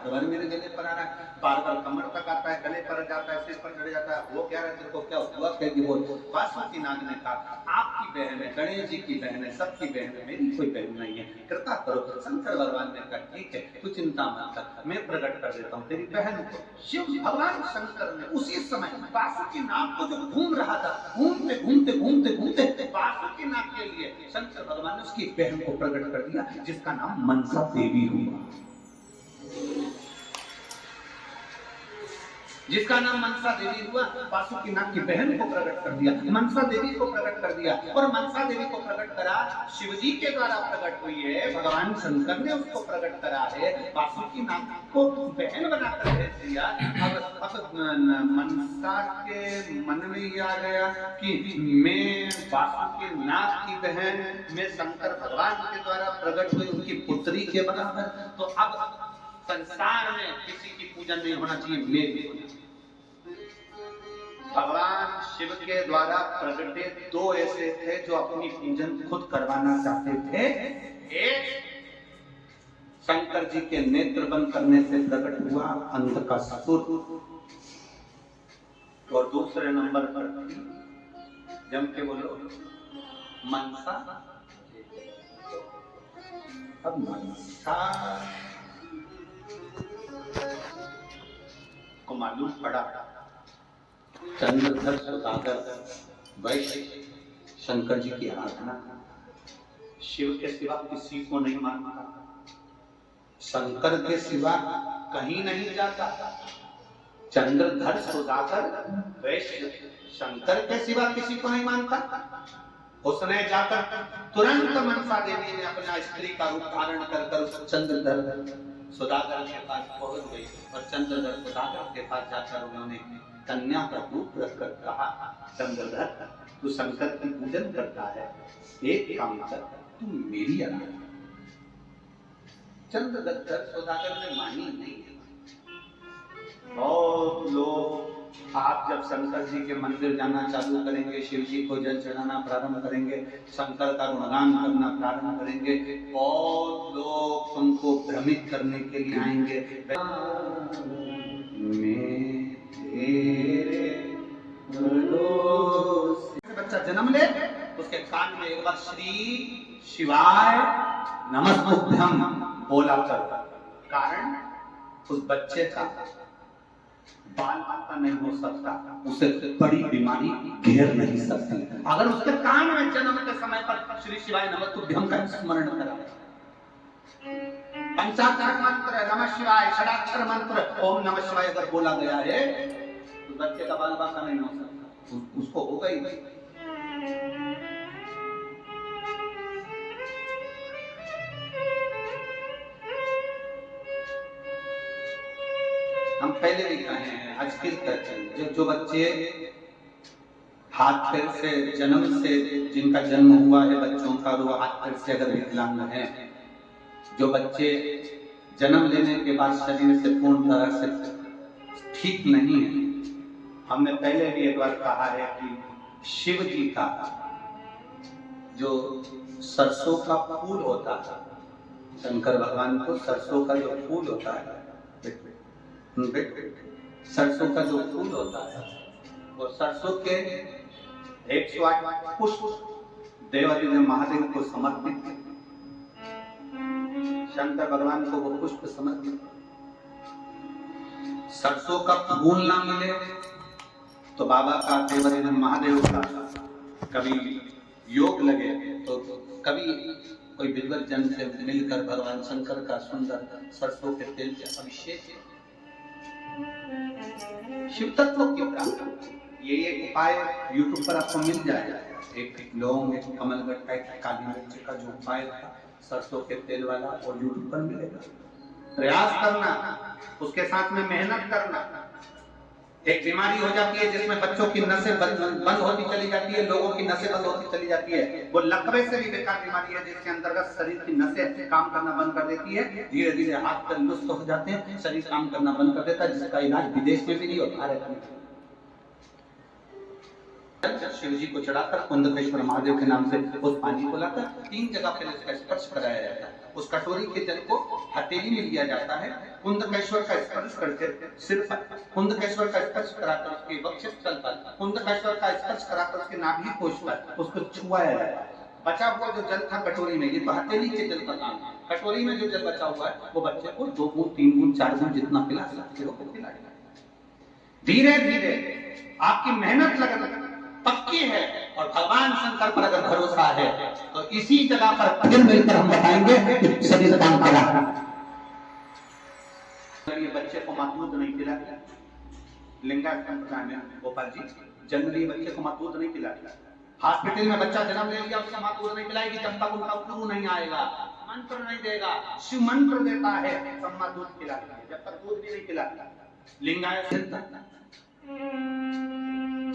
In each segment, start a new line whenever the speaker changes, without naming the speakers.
रात भर मेरे गले पर आ रहा है, बार बार कमर तक आता है, गले पर जाता है, सिर पर चढ़ जाता है, वो कह रहा है तेरे को क्या हुआ, कहेगी बोल। वासुकीनाग ने कहा आपकी बहन है, गणेश जी की बहन है, सबकी बहन है, मेरी कोई बहन नहीं है, कृपा करो। शंकर भगवान ने कहा ठीक है, तू चिंता मत कर, मैं प्रकट कर देता हूँ तेरी बहन को। शिव भगवान शंकर ने उसी समय वासुकीनाग को जो घूम रहा था, घूमते घूमते घूमते घूमते वासुकीनाग के लिए शंकर भगवान ने उसकी बहन को प्रकट कर दिया, जिसका नाम मनसा देवी हुआ, जिसका नाम मनसा देवी हुआ। वासुकीनाग की बहन को प्रकट कर दिया, मनसा देवी को प्रकट कर दिया, और मनसा देवी को प्रकट करा शिवजी के द्वारा प्रकट हुई है, भगवान शंकर ने उसको प्रकट करा है, वासुकीनाग को बहन बनाकर भेज दिया। अब मनसा के मन में ये आ गया कि मैं वासुकीनाग की बहन, मैं शंकर भगवान के द्वारा प्रकट हुई उनकी पुत्री के बराबर, तो अब संसार में किसी की पूजन नहीं होना चाहिए, मेरी। भगवान शिव के द्वारा प्रकटे दो ऐसे थे जो अपनी पूजन खुद करवाना चाहते थे। एक शंकर जी के नेत्र बंद करने से प्रकट हुआ अंध का सुर, और दूसरे नंबर पर जम के बोलो मनसा। अब मनसा को मालूम पड़ा चंद्रधर सुदागर वैश्य शंकर जी की आराधना शिव के सिवा किसी को नहीं मानता, शंकर के सिवा कहीं नहीं जाता। चंद्रधर सुदागर वैश्य शंकर के सिवा किसी को नहीं मानता। उसने जाकर तुरंत मनसा देवी ने अपना स्त्री का रूप धारण कर चंद्रधर सुदागर के पास पहुंच गई, और चंद्रधर सुदागर के पास जाकर उन्होंने कन्या का रूप रखकर कहा, चंद्रधर तू शंकर की पूजन करता है, एक काम कर, तू मेरी आराधना। चंद्रधर सुदागर ने मानी नहीं। और लोग आप जब शंकर जी के मंदिर जाना चालू करेंगे, शिव जी को जल चढ़ाना प्रारंभ करेंगे, शंकर का गुणगान करना प्रारंभ करेंगे, और लोग तुमको भ्रमित करने के लिए आएंगे। बच्चा जन्म ले, उसके कान में एक बार श्री शिवाय नमस्तुभ्यम बोला कर, कारण उस बच्चे का बाल आता नहीं हो सकता, उसे बड़ी बीमारी घेर नहीं सकती अगर उसके कान में जन्म के समय पर श्री शिवाय नमस्तुभ्यम का स्मरण करा। पंचाक्षर मंत्र नमः शिवाय, षडाक्षर मंत्र ओम नमः शिवाय अगर बोला गया है तो बच्चे का बाल बाका नहीं हो सकता, उसको होगा ही नहीं। हम पहले भी कहे हैं, आज फिर कहते हैं, जो बच्चे हाथ पैर से जन्म से जिनका जन्म हुआ है बच्चों का, वो हाथ पैर से अगर विकलांग हैं, जो बच्चे जन्म लेने के बाद शरीर से पूर्ण तरह से ठीक नहीं है, हमने पहले भी एक बार कहा है कि शिव जी का जो सरसों का फूल होता है, शंकर भगवान को सरसों का जो फूल होता है, सरसों का जो फूल होता है, वो सरसों के 108 पुष्प देवादिदेव महादेव को समर्पित, शंकर भगवान को वो पुष्प समर्पित। सरसों का फूल ना मिले तो बाबा का, देवादिदेव महादेव का कभी योग लगे तो कभी कोई विद्वत जन से मिलकर भगवान शंकर का सुंदर सरसों के तेल से अभिषेक, शिव तत्व की प्राप्ति। ये एक उपाय YouTube पर आपको मिल जाएगा, एक लौंग, एक कमलगट्टा, एक काली मिर्च का जो उपाय था सरसों के तेल वाला, और YouTube पर मिलेगा। प्रयास करना, उसके साथ में मेहनत करना। एक बीमारी हो जाती है जिसमें बच्चों की नसें बंद होती चली जाती है, लोगों की नसें बंद होती चली जाती है, वो लकवे से भी बेकार बीमारी है, जिसके अंतर्गत शरीर की नसें काम करना बंद कर देती है, धीरे धीरे हाथ पैर लुप्त हो जाते हैं, शरीर काम करना बंद कर देता है, जिसका इलाज विदेश में भी नहीं होता, भारत में। शिव जी को चढ़ाकर कुंदकेश्वर महादेव के नाम से उस पानी को लाकर 3 जगह पे इसका स्पर्श कराया जाता है। उस कटोरी के जल को हथेली में लिया जाता है, कुंदकेश्वर का स्पर्श करके सिर पर, कुंदकेश्वर का स्पर्श कराकर उसके वक्षस्थल पर, कुंदकेश्वर का स्पर्श कराकर उसके नाभि कोश पर उसको छुआया जाता है। बचा हुआ जो जल था कटोरी में, ये तो हथेली के जल का काम है, कटोरी में जो जल बचा हुआ है वो बच्चे को 2 बूंद 3 बूंद 4 बूंद जितना पिला सकते हो पिला। धीरे धीरे आपकी मेहनत लगन पक्की है और भगवान शंकर पर अगर भरोसा है तो इसी जगह पर फिर मिलकर हम बताएंगे कि सभी से काम करा। ये बच्चे को मां दूध नहीं पिलाता, लिंगायत संप्रदाय में गोपाल जी जनरली बच्चे को मां दूध नहीं पिलाता। हॉस्पिटल में बच्चा जन्म ले लिया, उसका मां दूध नहीं पिलाएगी जब तक उनका गुरु नहीं आएगा, मंत्र नहीं देगा। शिव मंत्र देता है तब मां दूध पिलाती है, जब तक दूध भी नहीं पिलाता। लिंगायत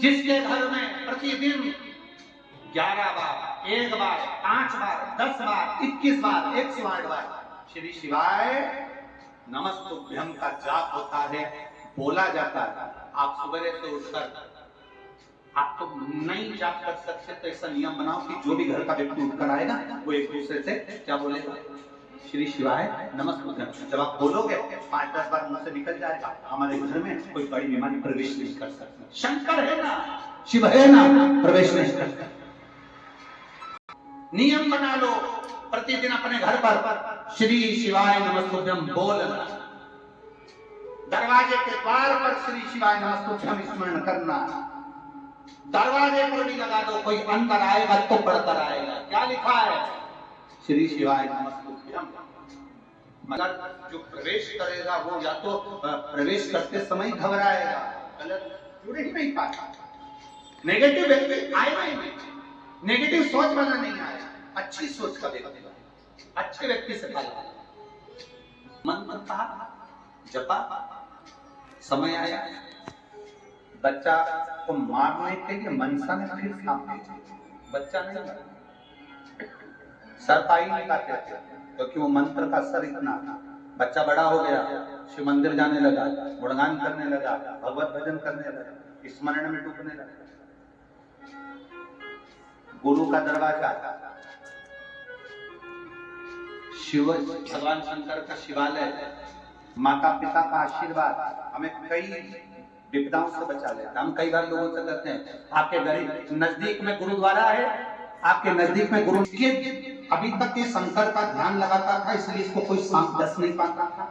जिसके घर में प्रतिदिन 11 बार, 1 बार, 5 बार, 10 बार, 21 बार, 108 बार श्री शिवाय नमस्तुभ्यम का जाप होता है, बोला जाता है। आप सवेरे से उठकर आप तो नहीं जाप कर सकते तो ऐसा नियम बनाओ कि जो भी घर का व्यक्ति उठकर आएगा वो एक दूसरे से क्या बोलेगा, श्री शिवाय नमस्ते। जब आप बोलोगे 5-10 बार मुंह से निकल जाएगा, हमारे घर में कोई बड़ी बीमारी प्रवेश नहीं कर सकती। शंकर है ना, शिव है ना, प्रवेश नहीं कर सकता। नियम बना लो, प्रतिदिन अपने घर पर श्री शिवाय नमस्तुभ्यम बोलना, दरवाजे के द्वार पर श्री शिवाय नमस्तुभ्यम स्मरण करना, दरवाजे पर भी लगा दो, कोई अंदर आएगा तो पढ़कर आएगा। क्या लिखा है, श्री शिवाय नमस्तुभ्यम। मतलब जो प्रवेश करेगा वो या तो प्रवेश करते समय घबराएगा, गलत जुड़ ही नहीं पाएगा, नेगेटिव व्यक्ति आएगा ही नहीं, नेगेटिव सोच वाला नहीं आएगा, अच्छी सोच का व्यक्ति, अच्छे व्यक्ति से पाएगा। मन बनता जपा, समय आया बच्चा को मारने के लिए मनसा ने फिर सांप भेजा, बच्चा नहीं मरा, सरपाई नहीं काटे थे क्योंकि वो मंत्र का असर इतना था। बच्चा बड़ा हो गया, शिव मंदिर जाने लगा, गुणगान करने लगा, भगवत भजन करने लगा, स्मरण में डूबने लगा। गुरु का दरवाजा, शिव भगवान शंकर का शिवालय, माता पिता का आशीर्वाद हमें कई विपदाओं से बचा लेता। हम कई बार लोगों से कहते हैं आपके गरीब नजदीक में गुरुद्वारा है, आपके नजदीक में गुरु के अभी तक ये शंकर का ध्यान लगाता था, इसलिए इसको कोई सांप डस नहीं पाता था,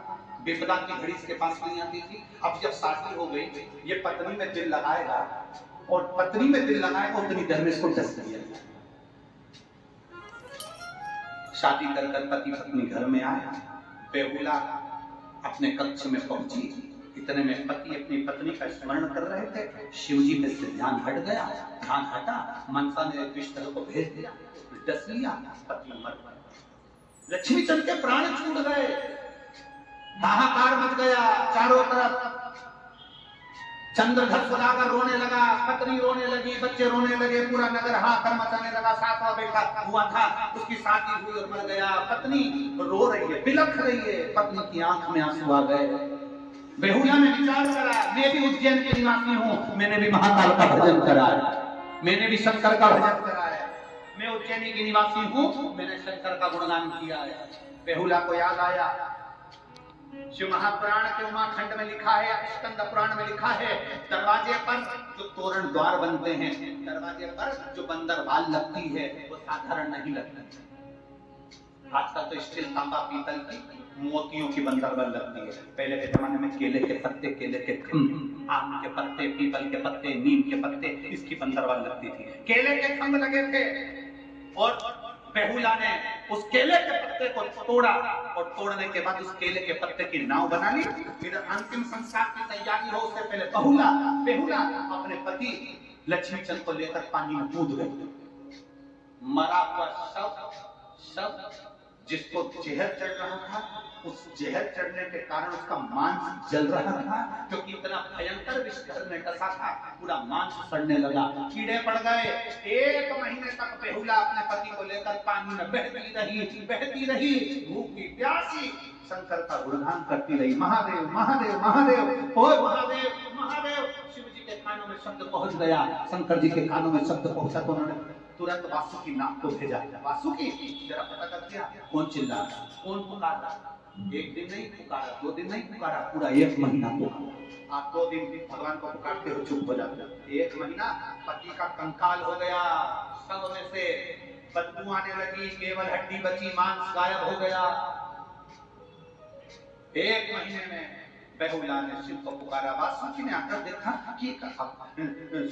विपदा की घड़ी इसके पास नहीं आती थी। अब जब शादी हो गई, ये पत्नी में दिल लगाएगा और पत्नी में दिल लगाएगा उतनी देर में इसको डस दिया। शादी कर पति पत्नी घर में आया, बेहुला अपने कक्ष में पहुंची, इतने में पति अपनी पत्नी का स्मरण कर रहे थे, शिव जी में से ध्यान हट गया, ध्यान हटा, मनसा ने विष्णु को भेज दिया, डस लिया, पति मर गया। लक्ष्मी चंद के प्राण छूट गए, हाहाकार मच गया चारों तरफ। चंद्रधर सुलाकर रोने लगा, पत्नी रोने लगी, बच्चे रोने लगे, पूरा नगर हाहाकार मचाने लगा। 7वां बेटा हुआ था, उसकी शादी हुई और मर गया। पत्नी रो रही है, बिलख रही है, पत्नी की आंख में आंसू आ गए। बेहुला ने विचार करा, मैं भी उज्जैन के निवासी हूँ, मैंने भी महाकाल का भजन करा है, मैंने भी शंकर का भजन करा है, मैं उज्जैनी की निवासी हूँ, मैंने शंकर का गुणगान किया है। बेहुला को याद आया, शिव महापुराण के उमाखंड में लिखा है, स्कंद पुराण में लिखा है, दरवाजे पर जो तोरण द्वार बनते हैं, दरवाजे पर जो बंदरवाल लगती है वो साधारण नहीं लगती। आजकल तो स्टील, तांबा, पीतल की, मोतियों की बंदरवाल लगती है। पहले के जमाने में केले के पत्ते, केले के खंभ, आम के पत्ते, पीपल के पत्ते, नीम के पत्ते, इसकी बंदरवाल लगती थी। केले के खंभ लगे थे और बेहुला ने उस केले के पत्ते को तोड़ा और तोड़ने के बाद उस केले के पत्ते की नाव बना ली। फिर अंतिम संस्कार की तैयारी हो उससे पहले बेहुला अपने पति लक्ष्मी चंद को लेकर पानी में कूद गई। मरा हुआ शव जिसको जहर चढ़ रहा था, उस जहर चढ़ने के कारण उसका मांस जल रहा था, क्योंकि इतना भयंकर विषधर ने डसा था, पूरा मांस सड़ने लगा, कीड़े पड़ गए। 1 महीने तक बेहुला अपने पति को लेकर पानी में बहती रही, भूखी प्यासी शंकर का गुणगान करती रही। महादेव महादेव महादेव, ओ महादेव महादेव। शिव जी के कानों में शब्द पहुंच गया, शंकर जी के कानों में शब्द पहुंचा तो उन्होंने तुरंत वासुकी नाग को भेजा। वासुकी जरा पता कर दिया कौन चिल्ला रहा, कौन पुकारा। एक दिन नहीं पुकारा, 2 दिन नहीं पुकारा, पूरा 1 महीना पुकारा। आप 2 दिन भगवान को पुकारते हो चुप हो जाते हो, 1 महीना पति का कंकाल हो गया, सब में से बदबू आने लगी, केवल हड्डी बची, मांस गायब हो गया। 1 महीने में बहुला ने शिव को पुकारा। वासुकी ने आकर देखा कि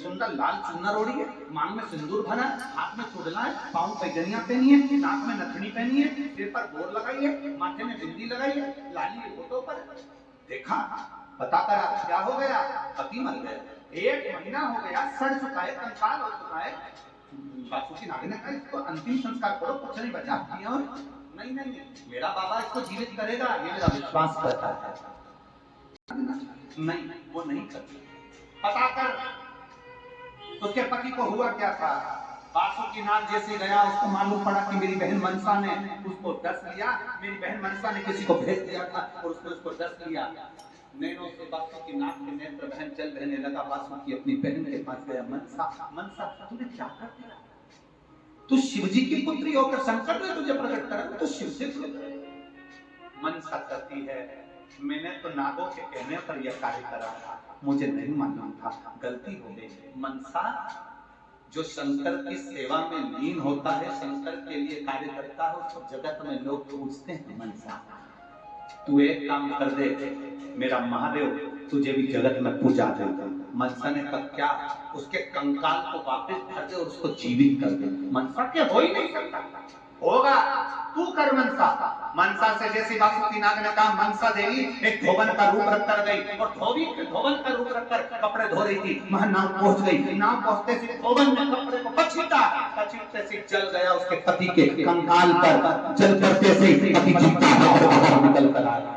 सुंदर लाल चुन्नर ओढ़ी है, मांग में सिंदूर भरा, हाथ में चूड़ला है, पांव पैजनियां पहनी है, नाक में नथनी पहनी है, सिर पर बोर लगाई है, माथे में बिंदी लगाई है, लाली होठों पर। देखा, पता करा क्या हो गया, पति मर गए। 1 महीना हो गया, सड़ चुका है, कंकाल हो चुका है। वासुकी नाग ने कहा इसको अंतिम संस्कार करो, कुछ नहीं बचा। और नहीं नहीं मेरा बाबा इसको जीवित करेगा, ये मेरा विश्वास करता है। नहीं, वो नहीं करता। पता कर उसके पति को हुआ क्या था। वासुकी नाग जैसे गया, उसको मालूम पड़ा कि मेरी बहन मनसा ने उसको डस लिया, मेरी बहन मनसा ने किसी को भेज दिया था और उसने उसको डस लिया। नैनों से वासुकी नाग के नेत्र बहन चल बहने लगा। वासुकी अपनी बहन के पास गया, मनसा मनसा तूने क्या कर दिया, तू शिवजी की पुत्री होकर शंकर ने तुझे प्रकट करा, तो शिव से मनसा कहती है मैंने तो नागों के कहने पर यह कार्य करा था, मुझे नहीं मालूम था, गलती हो गई। मनसा जो शंकर की सेवा में लीन होता है, शंकर के लिए कार्य करता है, उसको जगत में लोग पूछते हैं मनसा तू एक काम कर दे, मेरा महादेव तुझे भी जगत में पूजा दे। मनसा ने कहा क्या, उसके कंकाल को वापस भर दे और उसको जीवित कर दे। मनसा के हो ही नहीं सकता, होगा तू कर मनसा। मनसा से जैसी वासुकी नाग ने कहा, मनसा देवी एक धोबन का रूप रख कर गई और धोबन का रूप रखकर कपड़े धो रही थी। वहां नाव पहुंच गई, नाव पहुंचते से धोबन ने कपड़े को पछीटा, पछीटते से जल गया उसके पति के कंकाल पर। जल करते से पति जीता बाहर निकल कर आया।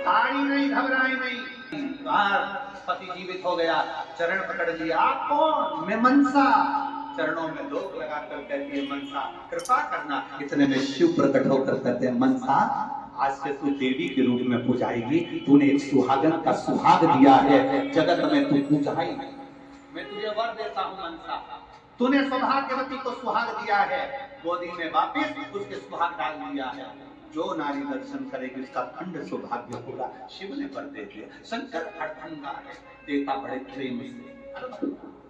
हारी नहीं, घबराई नहीं, पति जीवित हो गया। चरण पकड़ लिया, आप कौन, मैं मनसा। चरणों में लोग लगाकर कहती है मनसा कृपा करना। इतने में शिव प्रकट होकर कहते हैं मनसा आज से तू देवी के रूप में पूजाएगी, तूने एक सुहागन का सुहाग दिया है, जगत में तू पूजाई। मैं तुझे वर देता हूँ मनसा, तूने सौभाग्यवती को सुहाग दिया है, गोदी में वापिस उसके सुहाग डाल दिया है। जो नारी दर्शन करेगी उसका खंड सौभाग्य होगा। शिव ने वर दे दिया। शंकर हरभंगा है, देता बड़े प्रेम से।